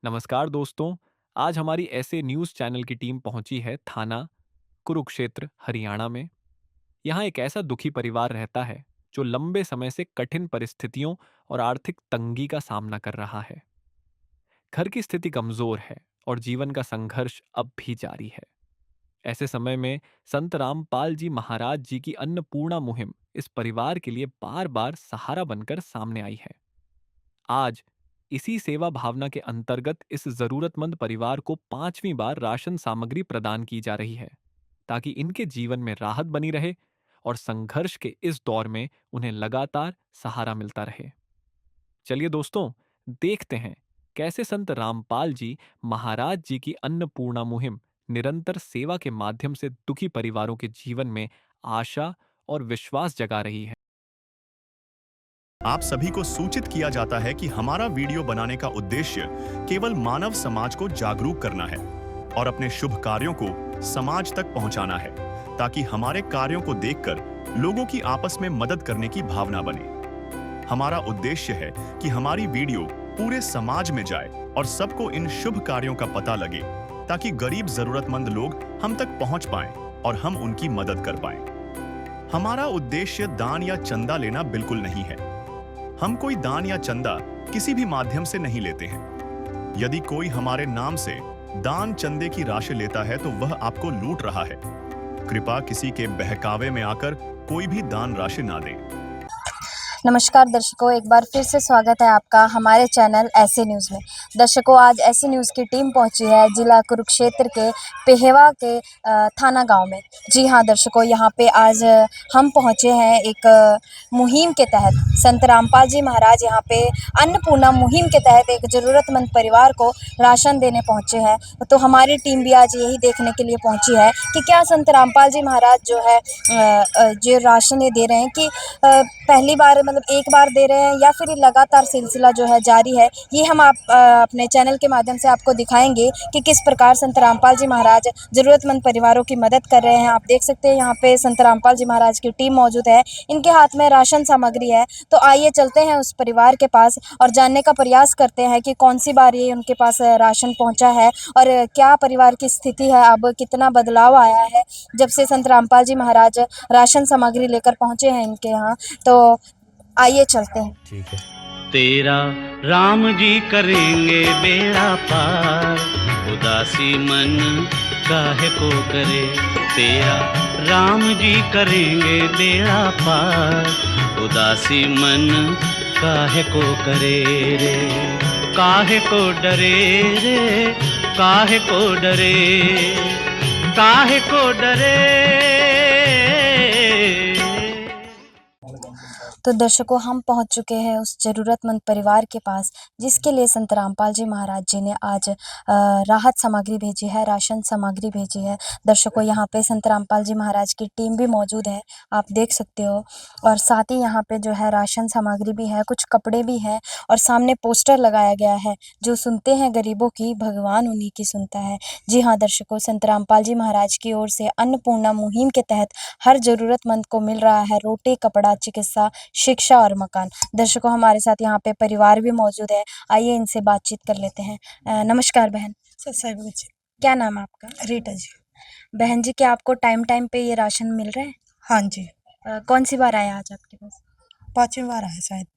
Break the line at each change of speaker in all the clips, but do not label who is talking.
नमस्कार दोस्तों। आज हमारी ऐसे न्यूज़ चैनल की टीम पहुंची है थाना कुरुक्षेत्र हरियाणा में। यहाँ एक ऐसा दुखी परिवार रहता है जो लंबे समय से कठिन परिस्थितियों और आर्थिक तंगी का सामना कर रहा है। घर की स्थिति कमजोर है और जीवन का संघर्ष अब भी जारी है। ऐसे समय में संत रामपाल जी महाराज जी की अन्नपूर्णा मुहिम इस परिवार के लिए बार बार सहारा बनकर सामने आई है। आज इसी सेवा भावना के अंतर्गत इस जरूरतमंद परिवार को पांचवीं बार राशन सामग्री प्रदान की जा रही है, ताकि इनके जीवन में राहत बनी रहे और संघर्ष के इस दौर में उन्हें लगातार सहारा मिलता रहे। चलिए दोस्तों, देखते हैं कैसे संत रामपाल जी महाराज जी की अन्नपूर्णा मुहिम निरंतर सेवा के माध्यम से दुखी परिवारों के जीवन में आशा और विश्वास जगा रही है।
आप सभी को सूचित किया जाता है कि हमारा वीडियो बनाने का उद्देश्य केवल मानव समाज को जागरूक करना है और अपने शुभ कार्यों को समाज तक पहुंचाना है, ताकि हमारे कार्यों को देखकर लोगों की आपस में मदद करने की भावना बने। हमारा उद्देश्य है कि हमारी वीडियो पूरे समाज में जाए और सबको इन शुभ कार्यों का पता लगे, ताकि गरीब जरूरतमंद लोग हम तक पहुंच पाएं और हम उनकी मदद कर पाएं। हमारा उद्देश्य दान या चंदा लेना बिल्कुल नहीं है। हम कोई दान या चंदा किसी भी माध्यम से नहीं लेते हैं। यदि कोई हमारे नाम से दान चंदे की राशि लेता है तो वह आपको लूट रहा है। कृपया किसी के बहकावे में आकर कोई भी दान राशि ना दें।
नमस्कार दर्शकों, एक बार फिर से स्वागत है आपका हमारे चैनल ऐसे न्यूज़ में। दर्शकों, आज ऐसे न्यूज़ की टीम पहुंची है जिला कुरुक्षेत्र के पेहेवा के थाना गांव में। जी हां दर्शकों, यहां पे आज हम पहुंचे हैं एक मुहिम के तहत। संत रामपाल जी महाराज यहां पे अन्नपूर्णा मुहिम के तहत एक ज़रूरतमंद परिवार को राशन देने पहुंचे हैं। तो हमारी टीम भी आज यही देखने के लिए पहुंची है कि क्या संत रामपाल जी महाराज जो है जो राशन ये दे रहे हैं कि पहली बार मतलब एक बार दे रहे हैं या फिर ये लगातार सिलसिला जो है जारी है। ये हम अपने चैनल के माध्यम से आपको दिखाएंगे कि किस प्रकार संत रामपाल जी महाराज ज़रूरतमंद परिवारों की मदद कर रहे हैं। आप देख सकते हैं यहाँ पे संत रामपाल जी महाराज की टीम मौजूद है, इनके हाथ में राशन सामग्री है। तो आइए चलते हैं उस परिवार के पास और जानने का प्रयास करते हैं कि कौन सी बार ये उनके पास राशन पहुँचा है और क्या परिवार की स्थिति है, अब कितना बदलाव आया है जब से संत रामपाल जी महाराज राशन सामग्री लेकर पहुँचे हैं इनके यहाँ। तो आइए चलते हैं।
ठीक है।
तेरा राम जी करेंगे बेड़ा पार, उदासी मन काहे को करे। तेरा राम जी करेंगे बेड़ा पार, उदासी मन काहे को करे रे। काहे को डरे रे, काहे को डरे, काहे को डरे।
तो दर्शकों, हम पहुंच चुके हैं उस ज़रूरतमंद परिवार के पास जिसके लिए संत रामपाल जी महाराज जी ने आज राहत सामग्री भेजी है, राशन सामग्री भेजी है। दर्शकों, यहाँ पे संत रामपाल जी महाराज की टीम भी मौजूद है, आप देख सकते हो। और साथ ही यहाँ पे जो है राशन सामग्री भी है, कुछ कपड़े भी हैं और सामने पोस्टर लगाया गया है, जो सुनते हैं गरीबों की भगवान उन्हीं की सुनता है। जी हाँ दर्शकों, संत रामपाल जी महाराज की ओर से अन्नपूर्णा मुहिम के तहत हर ज़रूरतमंद को मिल रहा है रोटी, कपड़ा, चिकित्सा, शिक्षा और मकान। दर्शकों, हमारे साथ यहाँ पे परिवार भी मौजूद है, आइए इनसे बातचीत कर लेते हैं। नमस्कार बहन। क्या नाम है आपका?
रीटा जी।
बहन जी, क्या आपको टाइम टाइम पे ये राशन मिल रहा है?
हाँ जी,
कौन सी बार आया आज आपके पास?
5वीं बार आया शायद।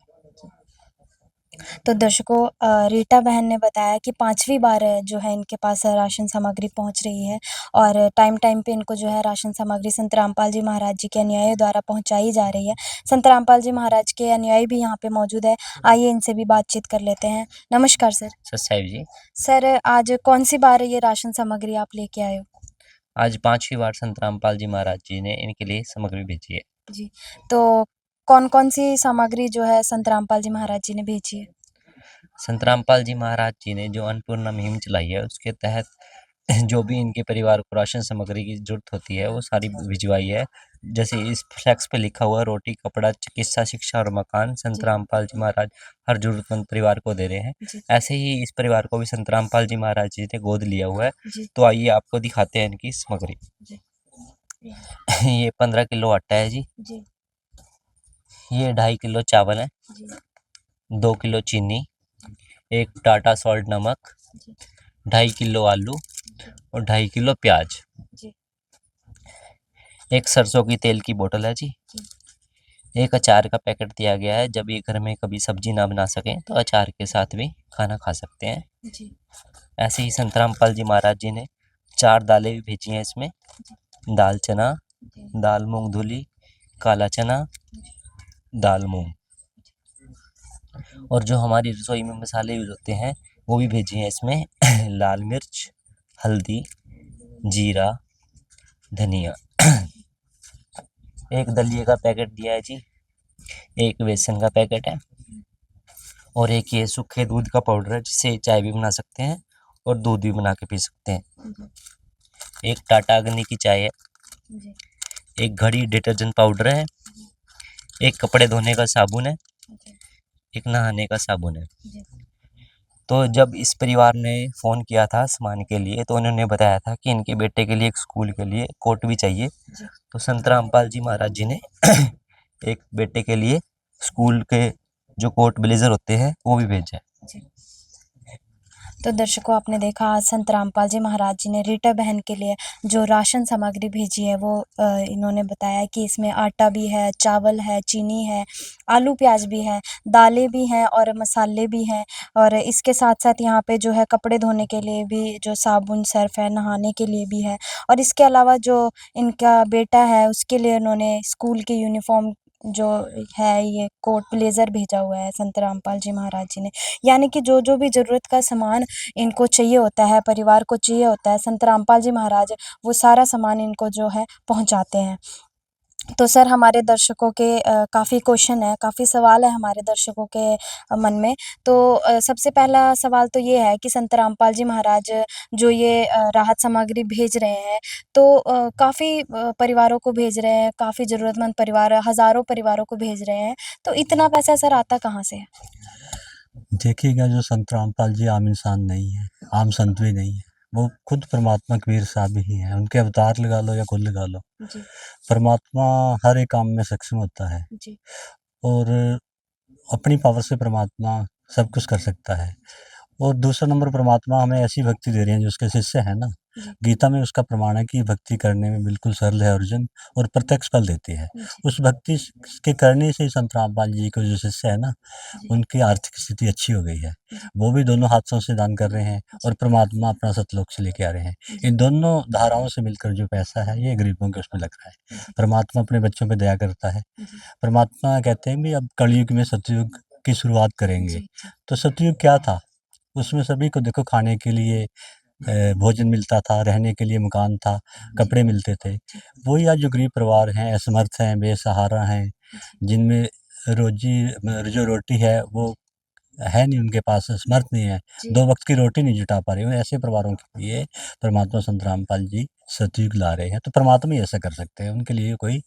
तो दर्शकों, रीटा बहन ने बताया कि 5वीं बार जो है इनके पास राशन सामग्री पहुंच रही है और टाइम टाइम पे इनको जो है राशन सामग्री संत रामपाल जी महाराज जी के अनुयायियों द्वारा पहुंचाई जा रही है। संत रामपाल जी महाराज के अनुयायी भी यहाँ पे मौजूद है, आइए इनसे भी बातचीत कर लेते हैं। नमस्कार सर।
साहिब जी,
सर, आज कौन सी बार ये राशन सामग्री आप लेके आए हो?
आज 5वीं बार संत रामपाल जी महाराज जी ने इनके लिए सामग्री भेजी है।
जी, तो कौन कौन सी सामग्री जो है संत रामपाल जी महाराज जी ने भेजी है?
संत रामपाल जी महाराज जी ने जो अन्नपूर्णा मुहिम चलाई है उसके तहत जो भी इनके परिवार को राशन सामग्री की जरूरत होती है वो सारी भिजवाई है। जैसे इस फ्लैक्स पे लिखा हुआ है रोटी, कपड़ा, चिकित्सा, शिक्षा और मकान संत
जी।
रामपाल जी महाराज हर जरूरतमंद परिवार को दे रहे हैं।
जी।
ऐसे ही इस परिवार को भी संत रामपाल जी महाराज जी ने गोद लिया हुआ है।
जी।
तो आइए आपको दिखाते हैं इनकी सामग्री।
जी।
ये 15 किलो आटा है जी,
जी।
ये 2.5 किलो चावल है,
जी।
2 किलो चीनी, 1 टाटा सॉल्ट नमक,
जी
2.5 किलो आलू और 2.5 किलो प्याज,
जी
एक सरसों की तेल की बोतल है जी, एक अचार का पैकेट दिया गया है। जब ये घर में कभी सब्जी ना बना सकें तो अचार के साथ भी खाना खा सकते हैं।
जी
ऐसे ही संत रामपाल जी महाराज जी ने 4 दालें भी भेजी हैं इसमें, दाल चना,
जी
दाल मूंग धुली, काला चना, दाल मूंग, और जो हमारी रसोई में मसाले यूज़ होते हैं वो भी भेजे हैं इसमें लाल मिर्च, हल्दी, जीरा, धनिया। एक दलिए का पैकेट दिया है जी, एक बेसन का पैकेट है और एक ये सूखे दूध का पाउडर है जिससे चाय भी बना सकते हैं और दूध भी बना के पी सकते हैं। एक टाटा अग्नि की चाय है,
जी
एक घड़ी डिटर्जेंट पाउडर है, एक कपड़े धोने का साबुन है,
जी
एक नहाने का साबुन है।
जी
तो जब इस परिवार ने फ़ोन किया था सामान के लिए तो उन्होंने बताया था कि इनके बेटे के लिए एक स्कूल के लिए कोट भी चाहिए।
जी
तो संत रामपाल जी महाराज जी ने एक बेटे के लिए स्कूल के जो कोट ब्लेज़र होते हैं वो भी भेजा है।
जी तो दर्शकों, आपने देखा आज संत रामपाल जी महाराज जी ने रीटा बहन के लिए जो राशन सामग्री भेजी है वो इन्होंने बताया कि इसमें आटा भी है, चावल है, चीनी है, आलू प्याज भी है, दालें भी हैं और मसाले भी हैं। और इसके साथ साथ यहाँ पे जो है कपड़े धोने के लिए भी जो साबुन सर्फ है, नहाने के लिए भी है। और इसके अलावा जो इनका बेटा है उसके लिए उन्होंने स्कूल की यूनिफॉर्म जो है ये कोट ब्लेज़र भेजा हुआ है संत रामपाल जी महाराज जी ने। यानी कि जो भी ज़रूरत का सामान इनको चाहिए होता है, परिवार को चाहिए होता है, संत रामपाल जी महाराज वो सारा सामान इनको जो है पहुँचाते हैं। तो सर, हमारे दर्शकों के काफ़ी क्वेश्चन है, काफ़ी सवाल है हमारे दर्शकों के मन में। तो सबसे पहला सवाल तो ये है कि संत रामपाल जी महाराज जो ये राहत सामग्री भेज रहे हैं, तो काफ़ी परिवारों को भेज रहे हैं, काफ़ी ज़रूरतमंद परिवार, हज़ारों परिवारों को भेज रहे हैं। तो इतना पैसा सर आता कहाँ से है?
देखिएगा, जो संत रामपाल जी आम इंसान नहीं है, आम संत भी नहीं है, वो खुद परमात्मा कबीर साहब ही हैं। उनके अवतार लगा लो या कुल लगा लो,
जी,
परमात्मा हर एक काम में सक्षम होता है
जी,
और अपनी पावर से परमात्मा सब कुछ कर सकता है। और दूसरा नंबर, परमात्मा हमें ऐसी भक्ति दे रहे हैं जो उसके शिष्य हैं ना,
जी,
गीता में उसका प्रमाण है कि भक्ति करने में बिल्कुल सरल है अर्जुन, और प्रत्यक्ष फल देती है।
जी,
उस भक्ति के करने से ही संत रामपाल जी को जो शिष्य है ना,
जी,
उनकी आर्थिक स्थिति अच्छी हो गई है।
जी,
वो भी दोनों हाथों से दान कर रहे हैं और परमात्मा अपना सतलोक से लेके आ रहे हैं। इन दोनों धाराओं से मिलकर जो पैसा है ये गरीबों के उसमें लग रहा है। परमात्मा अपने बच्चों पे दया करता है।
जी,
परमात्मा कहते हैं भी अब कलयुग में सतयुग की शुरुआत करेंगे।
जी, जी,
तो सतयुग क्या था? उसमें सभी को देखो खाने के लिए भोजन मिलता था, रहने के लिए मकान था, कपड़े मिलते थे। वही आज जो गरीब परिवार हैं, असमर्थ हैं, बेसहारा हैं, जिनमें जो रोटी है वो है नहीं उनके पास, समर्थ नहीं है,
जी,
2 वक़्त की रोटी नहीं जुटा पा रहे हो, ऐसे परिवारों के लिए परमात्मा संत रामपाल जी सतयुग ला रहे हैं। तो परमात्मा ही ऐसा कर सकते हैं, उनके लिए कोई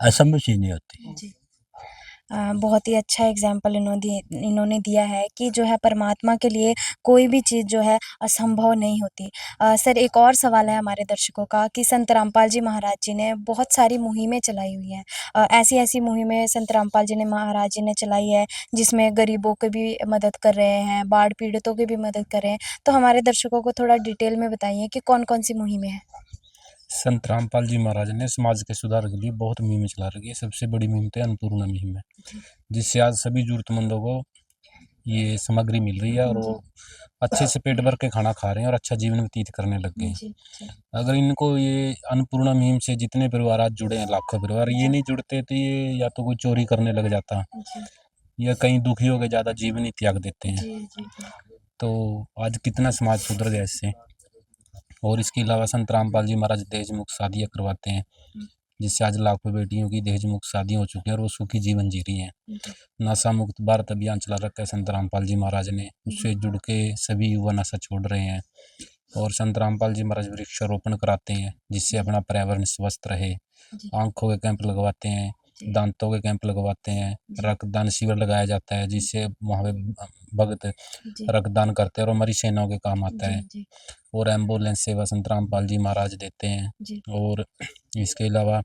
असंभव चीज़ नहीं होती।
जी। बहुत ही अच्छा एग्ज़ाम्पल इन्होंने दिया है कि जो है परमात्मा के लिए कोई भी चीज़ जो है असंभव नहीं होती। सर, एक और सवाल है हमारे दर्शकों का कि संत रामपाल जी महाराज जी ने बहुत सारी मुहिमें चलाई हुई हैं। ऐसी-ऐसी मुहिमें संत रामपाल जी ने महाराज जी ने चलाई है जिसमें गरीबों की भी मदद कर रहे हैं, बाढ़ पीड़ितों की भी मदद कर रहे हैं। तो हमारे दर्शकों को थोड़ा डिटेल में बताइए कि कौन-कौन सी मुहिमें हैं?
संत रामपाल जी महाराज ने समाज के सुधार के लिए बहुत मुहिमें चला रखी है। सबसे बड़ी मुहिम तो अन्नपूर्णा मुहिम है,
जी,
जिससे आज सभी जरूरतमंदों को ये सामग्री मिल रही है और
जी,
वो अच्छे से पेट भर के खाना खा रहे हैं और अच्छा जीवन व्यतीत करने लग गए हैं।
जी, जी,
अगर इनको ये अन्नपूर्णा मुहिम से जितने परिवार आज जुड़े हैं, लाखों परिवार, ये नहीं जुड़ते तो ये या तो कोई चोरी करने लग जाता
जी,
या कहीं दुखी होकर ज़्यादा जीवन ही त्याग देते हैं।
जी, जी, जी,
तो आज कितना समाज सुधर गया इससे। और इसके अलावा संत रामपाल जी महाराज दहेज मुक्त शादियाँ करवाते हैं, जिससे आज लाखों बेटियों की दहेज मुक्त शादियाँ हो चुकी हैं और वो सुखी जीवन जी रही हैं।
जी,
नशा मुक्त भारत अभियान चला रखा है संत रामपाल जी महाराज ने, उससे जुड़ के सभी युवा नशा छोड़ रहे हैं। और संत रामपाल जी महाराज वृक्षारोपण कराते हैं जिससे अपना पर्यावरण स्वस्थ रहे।
जी,
आँखों के कैंप लगवाते हैं,
जी,
दांतों के कैंप लगवाते हैं,
जी,
रक्तदान शिविर लगाया जाता है जिससे वहाँ पे भक्त
जी,
रक्तदान करते हैं और हमारी सेनाओं के काम आता है।
जी,
और एम्बुलेंस सेवा संत रामपाल जी महाराज देते हैं।
जी,
और इसके अलावा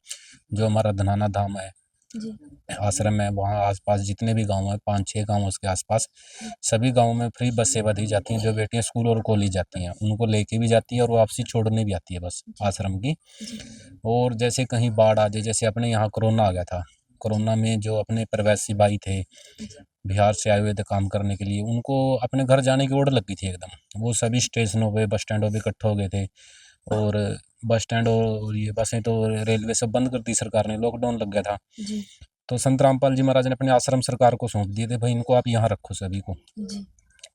जो हमारा धनाना धाम है
जी
आश्रम है, वहाँ आसपास जितने भी गांव हैं, 5-6 गांव उसके आसपास, सभी गांवों में फ्री बस सेवा दी जाती है। जो बेटियां स्कूल और कॉलेज जाती हैं उनको लेके भी जाती है और वापसी छोड़ने भी आती है बस आश्रम की। और जैसे कहीं बाढ़ आ जाए, जैसे अपने यहाँ कोरोना आ गया था, कोरोना में जो अपने प्रवासी भाई थे, बिहार से आए हुए थे काम करने के लिए, उनको अपने घर जाने की ओड़ लग गई थी एकदम। वो सभी स्टेशनों पे, बस स्टैंडों पे इकट्ठे हो गए थे और बस स्टैंड और ये बसें तो रेलवे सब बंद कर दी सरकार ने, लॉकडाउन लग गया था।
जी
तो संत रामपाल जी महाराज ने अपने आश्रम सरकार को सौंप दिए थे, भाई इनको आप यहाँ रखो सभी को।
जी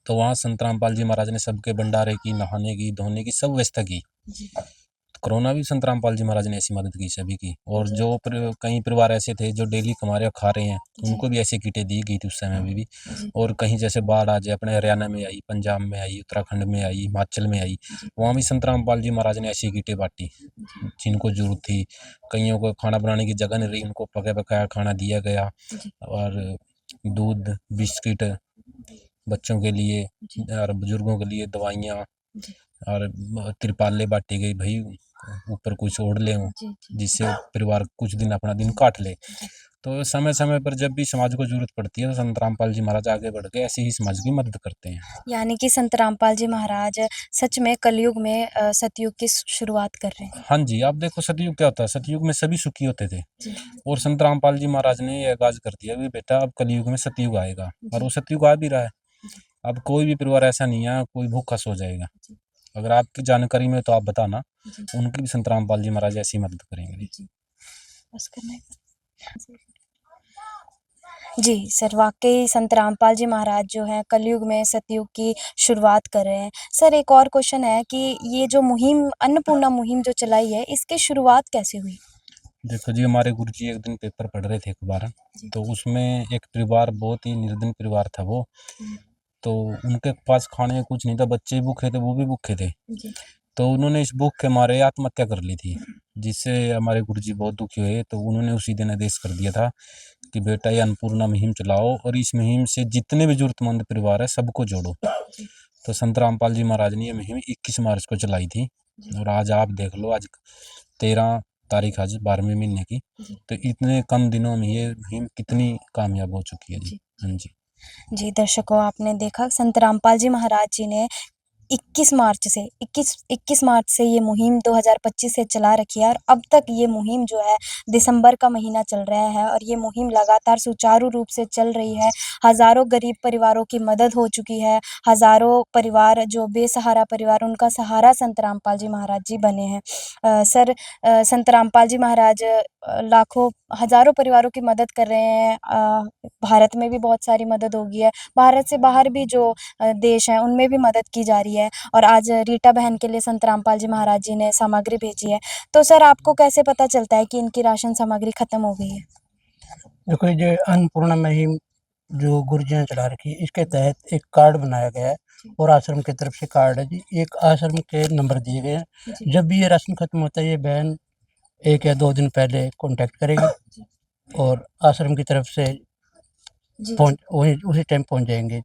तो वहाँ संत रामपाल जी महाराज ने सबके भंडारे की, नहाने की, धोने की सब व्यवस्था की।
जी
कोरोना भी संत रामपाल जी महाराज ने ऐसी मदद की सभी की। और जो कई परिवार ऐसे थे जो डेली कमा रहे खा रहे हैं, उनको भी ऐसी किटें दी गई थी उस समय में भी। और कहीं जैसे बाढ़ आ जाए, अपने हरियाणा में आई, पंजाब में आई, उत्तराखंड में आई, हिमाचल में आई, वहाँ भी संत रामपाल जी महाराज ने ऐसी किटें बांटी जिनको जरूरत थी। कईयों को खाना बनाने की जगह नहीं रही, उनको पका पकाया खाना दिया गया। और दूध, बिस्किट बच्चों के लिए और बुजुर्गों के लिए दवाइयाँ और तिरपालें बांटी गई, भाई ऊपर कुछ ओढ़ ले, जिससे परिवार कुछ दिन अपना दिन काट ले। तो समय समय पर जब भी समाज को जरूरत पड़ती है तो संत रामपाल जी महाराज आगे बढ़ के ऐसे ही समाज की मदद करते हैं।
यानी कि संत रामपाल जी महाराज सच में कलयुग में सतयुग की शुरुआत कर रहे हैं।
हाँ जी, आप देखो सतयुग क्या होता है, सतयुग में सभी सुखी होते थे और संत रामपाल जी महाराज ने ये आगाज कर दिया कि बेटा अब कलयुग में सतयुग आएगा, और वो सतयुग आ भी रहा है। अब कोई भी परिवार ऐसा नहीं है कोई भूखा सो जाएगा। अगर आपकी जानकारी में तो आप बताना, उनकी भी संत रामपाल जी महाराज ऐसी मदद करेंगे।
बस करना है। जी सर, वाकई संत रामपाल जी महाराज जो हैं कलयुग में सतयुग की शुरुआत कर रहे हैं। सर एक और क्वेश्चन है कि ये जो मुहिम अन्नपूर्णा मुहिम जो चलाई है, इसकी शुरुआत कैसे हुई?
देखो जी, हमारे गुरुजी एक दिन पेपर पढ़ रहे थे अखबार, तो उसमें एक परिवार, बहुत ही निर्धन परिवार था वो। तो उनके पास खाने को कुछ नहीं था, बच्चे भूखे थे, वो भी भूखे थे। तो उन्होंने इस भूख के मारे आत्महत्या कर ली थी, जिससे हमारे गुरुजी बहुत दुखी हुए। तो उन्होंने उसी दिन आदेश कर दिया था कि बेटा ये अन्नपूर्णा मुहिम चलाओ और इस मुहिम से जितने भी जरूरतमंद परिवार है सबको जोड़ो। तो संत रामपाल जी महाराज ने ये मुहिम 21 मार्च को चलाई थी और आज आप देख लो, आज 13 तारीख, आज 12वें महीने की। तो इतने कम दिनों में ये मुहिम कितनी कामयाब हो चुकी है जी। हाँ जी।
जी दर्शकों, आपने देखा संत रामपाल जी महाराज जी ने 21 मार्च से ये मुहिम 2025 से चला रखी है और अब तक ये मुहिम जो है दिसंबर का महीना चल रहा है और ये मुहिम लगातार सुचारू रूप से चल रही है। हज़ारों गरीब परिवारों की मदद हो चुकी है। हज़ारों परिवार जो बेसहारा परिवार, उनका सहारा संत रामपाल जी महाराज जी बने हैं। सर संत रामपाल जी महाराज लाखों हज़ारों परिवारों की मदद कर रहे हैं। भारत में भी बहुत सारी मदद होगी है। भारत से बाहर भी जो देश हैं उनमें भी मदद की जा रही है और आज रीटा बहन के लिए संत रामपाल जी महाराज जी ने सामग्री भेजी है। तो सर आपको कैसे पता चलता है कि इनकी राशन सामग्री खत्म हो गई है?
देखो ये अन्नपूर्णा मुहिम जो गुरुजी ने चला रखी है, इसके तहत एक कार्ड बनाया गया है और आश्रम की तरफ से कार्ड है जी। एक आश्रम के नंबर दिए गए हैं। जब भी ये राशन खत्म होता है, ये बहन 1 या 2 दिन पहले कॉन्टैक्ट करेगी और आश्रम की तरफ से पहुँच वही उसी टाइम पहुँच जाएँगे।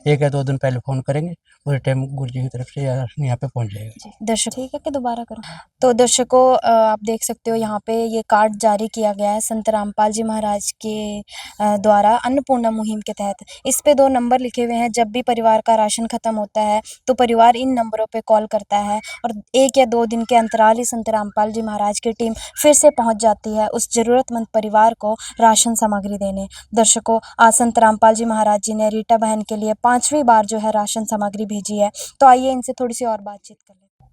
1 या 2 दिन पहले फ़ोन करेंगे, उसी टाइम गुरुजी की तरफ से राशन यहाँ पे पहुँच जाएगा।
दर्शक ठीक है कि दोबारा करूँ? तो दर्शकों आप देख सकते हो यहाँ पे ये कार्ड जारी किया गया है संत रामपाल जी महाराज के द्वारा अन्नपूर्णा मुहिम के तहत। इस पे 2 नंबर लिखे हुए हैं। जब भी परिवार का राशन खत्म होता है तो परिवार इन नंबरों पे कॉल करता है और 1 या 2 दिन के अंतराल ही संत रामपाल जी महाराज की टीम फिर से पहुँच जाती है उस ज़रूरतमंद परिवार को राशन सामग्री देने। दर्शकों आज संत रामपाल जी महाराज जी ने रीटा बहन के लिए 5वीं बार जो है राशन सामग्री भेजी है। तो आइए इनसे थोड़ी सी और बातचीत कर लेते हैं।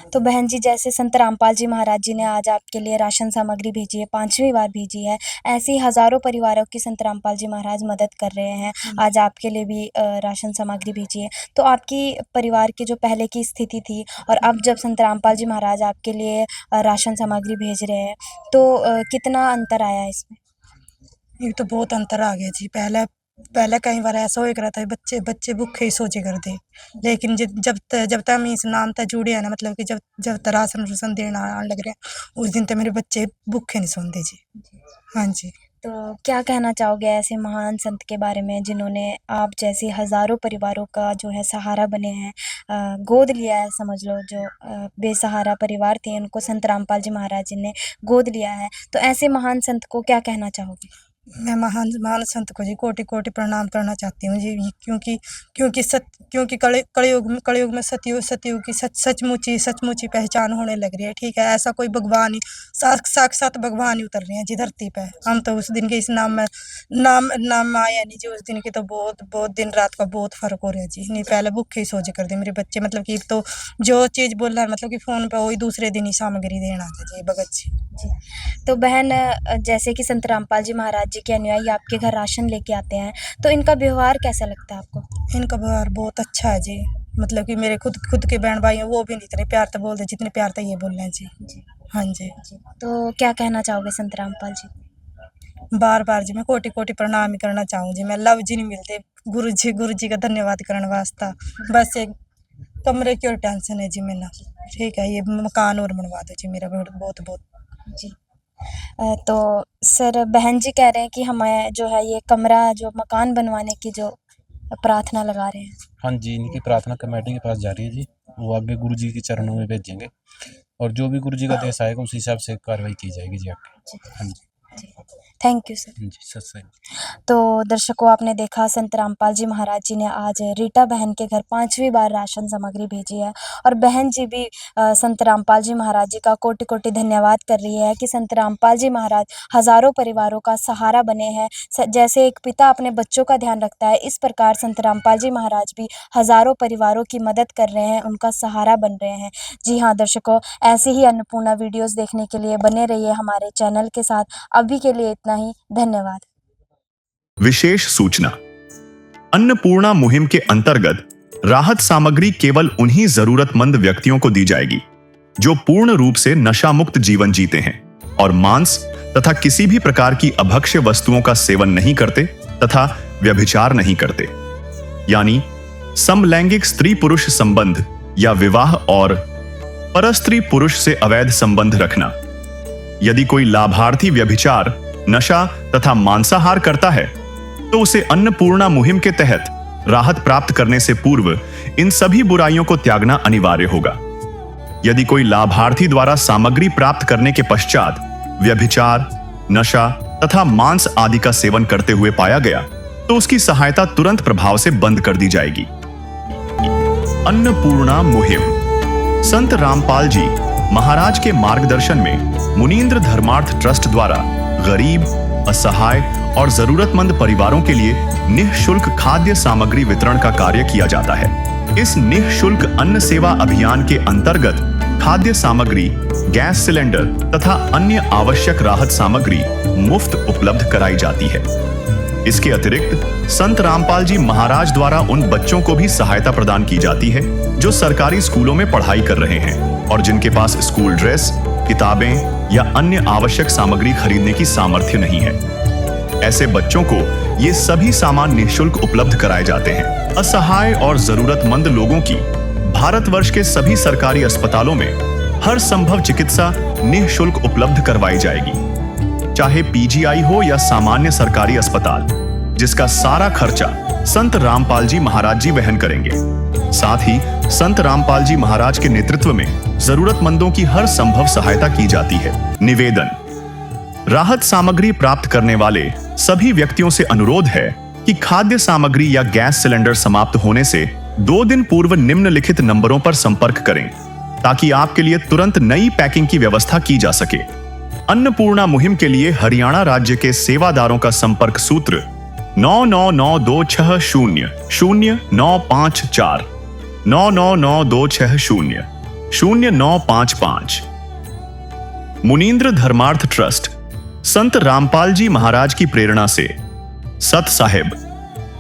तो बहन जी, जैसे संत रामपाल जी महाराज जी ने आज आपके लिए राशन सामग्री भेजी है, 5वीं बार भेजी है, ऐसे ही हज़ारों परिवारों की संत रामपाल जी महाराज मदद कर रहे हैं। आज आपके लिए भी राशन सामग्री भेजी है। तो आपकी परिवार की जो पहले की स्थिति थी और अब जब संत रामपाल जी महाराज आपके लिए राशन सामग्री भेज रहे हैं, तो कितना अंतर आया है इसमें?
ये तो बहुत अंतर आ गया जी। पहले कई बार ऐसा हो रहा था, बच्चे भूखे ही सोचे करते। लेकिन जब तक हम इस नाम तक जुड़े हैं ना, मतलब कि जब तक राशन रूसन देना आने लग रहे हैं, उस दिन तक मेरे बच्चे भूखे नहीं सोते जी। हाँ जी।
तो क्या कहना चाहोगे ऐसे महान संत के बारे में जिन्होंने आप जैसे हजारों परिवारों का जो है सहारा बने हैं, गोद लिया है, समझ लो जो बेसहारा परिवार थे उनको संत रामपाल जी महाराज जी ने गोद लिया है। तो ऐसे महान संत को क्या कहना चाहोगे?
मैं महान महान संत को जी कोटि-कोटि प्रणाम करना चाहती हूँ जी, क्योंकि कलयुग में सतयुग की सचमुची पहचान होने लग रही है, ठीक है? ऐसा कोई भगवान ही साक्षात भगवान ही उतर रहे हैं जी धरती पे। हम तो उस दिन के इस नाम आया नहीं जी, उस दिन की तो बहुत दिन रात का बहुत फ़र्क हो रहा है जी। नहीं पहले भूखे ही सोचे करते मेरे बच्चे, मतलब कि तो जो चीज़ बोल रहा है मतलब कि फ़ोन पे वही दूसरे दिन ही सामग्री देना था जी भगत जी।
जी। तो बहन, जैसे कि संत रामपाल जी महाराज जी के अनुयायी आपके घर राशन लेके आते हैं, तो इनका व्यवहार कैसा लगता है आपको?
इनका व्यवहार बहुत अच्छा है जी, मतलब कि मेरे खुद के बहन भाई हैं वो भी नहीं इतने प्यार से बोलते जितने प्यार से ये बोल रहे हैं जी।
जी।
हाँ जी।
तो क्या कहना चाहोगे संत रामपाल जी?
बार जी मैं कोटि-कोटि प्रणाम ही करना चाहूँ जी, मैं लफ्ज़ ही नहीं मिलते गुरु जी का धन्यवाद करने वास्ता। बस एक कमरे की और टेंशन है जी मैंने, ठीक है? ये मकान और बनवा दो जी मेरा बहुत।
जी। तो सर बहन जी कह रहे हैं कि हमें जो है ये कमरा जो मकान बनवाने की जो प्रार्थना लगा रहे हैं।
हाँ जी, इनकी प्रार्थना कमेटी के पास जा रही है जी, वो आगे गुरु जी के चरणों में भेजेंगे और जो भी गुरु जी का आदेश आएगा उस हिसाब से कार्रवाई की जाएगी जी आगे। हाँ जी।
Thank you sir.
जी, सत श्री
तो दर्शकों, आपने देखा संत रामपाल जी महाराज जी ने आज रीटा बहन के घर 5वीं बार राशन सामग्री भेजी है और बहन जी भी संत रामपाल जी महाराज जी का कोटि-कोटि धन्यवाद कर रही है कि संत रामपाल जी महाराज हज़ारों परिवारों का सहारा बने हैं। जैसे एक पिता अपने बच्चों का ध्यान रखता है, इस प्रकार संत रामपाल जी महाराज भी हज़ारों परिवारों की मदद कर रहे हैं, उनका सहारा बन रहे हैं। जी हाँ दर्शकों, ऐसी ही अन्नपूर्णा वीडियोज़ देखने के लिए बने रहिए हमारे चैनल के साथ। अभी के लिए इतना ही, धन्यवाद।
विशेष सूचना। अन्नपूर्णा मुहिम के अंतर्गत राहत सामग्री केवल उन्हीं जरूरतमंद व्यक्तियों को दी जाएगी जो पूर्ण रूप से नशा मुक्त जीवन जीते हैं और मांस तथा किसी भी प्रकार की अभक्ष्य वस्तुओं का सेवन नहीं करते तथा व्यभिचार नहीं करते, यानी समलैंगिक स्त्री पुरुष संबंध या विवाह और परस्त्री पुरुष से अवैध संबंध रखना। यदि कोई लाभार्थी व्यभिचार, नशा तथा मांसाहार करता है तो उसे अन्नपूर्णा मुहिम के तहत राहत प्राप्त करने से पूर्व इन सभी बुराइयों को त्यागना अनिवार्य होगा। यदि कोई लाभार्थी द्वारा सामग्री प्राप्त करने के पश्चात व्यभिचार, नशा तथा मांस आदि का सेवन करते हुए पाया गया तो उसकी सहायता तुरंत प्रभाव से बंद कर दी जाएगी। अन्नपूर्णा मुहिम। संत रामपाल जी महाराज के मार्गदर्शन में मुनींद्र धर्मार्थ ट्रस्ट द्वारा गरीब, असहाय और जरूरतमंद परिवारों के लिए निःशुल्क खाद्य सामग्री वितरण का कार्य किया जाता है। इस निःशुल्क अन्न सेवा अभियान के अंतर्गत खाद्य सामग्री, गैस सिलेंडर तथा अन्य आवश्यक राहत सामग्री मुफ्त उपलब्ध कराई जाती है। इसके अतिरिक्त संत रामपाल जी महाराज द्वारा उन बच्चों को भी सहायता प्रदान की जाती है जो सरकारी स्कूलों में पढ़ाई कर रहे हैं और जिनके पास स्कूल ड्रेस, किताबें या अन्य आवश्यक सामग्री खरीदने की सामर्थ्य नहीं है। ऐसे बच्चों को ये सभी सामान निःशुल्क उपलब्ध कराए जाते हैं। असहाय और जरूरतमंद लोगों की भारतवर्ष के सभी सरकारी अस्पतालों में हर संभव चिकित्सा निःशुल्क उपलब्ध करवाई जाएगी, चाहे पीजीआई हो या सामान्य सरकारी अस्पताल, जिसका सारा खर्चा संत रामपाल जी महाराज जी वहन करेंगे। साथ ही संत रामपाल जी महाराज के नेतृत्व में जरूरतमंदों की हर संभव सहायता की जाती है। निवेदन। राहत सामग्री प्राप्त करने वाले सभी व्यक्तियों से अनुरोध है कि खाद्य सामग्री या गैस सिलेंडर समाप्त होने से 2 दिन पूर्व निम्नलिखित नंबरों पर संपर्क करें ताकि आपके लिए तुरंत नई पैकिंग की व्यवस्था की जा सके। अन्नपूर्णा मुहिम के लिए हरियाणा राज्य के सेवादारों का संपर्क सूत्र 9992600954 9992600955। मुनींद्र धर्मार्थ ट्रस्ट संत रामपाल जी महाराज की प्रेरणा से सत साहिब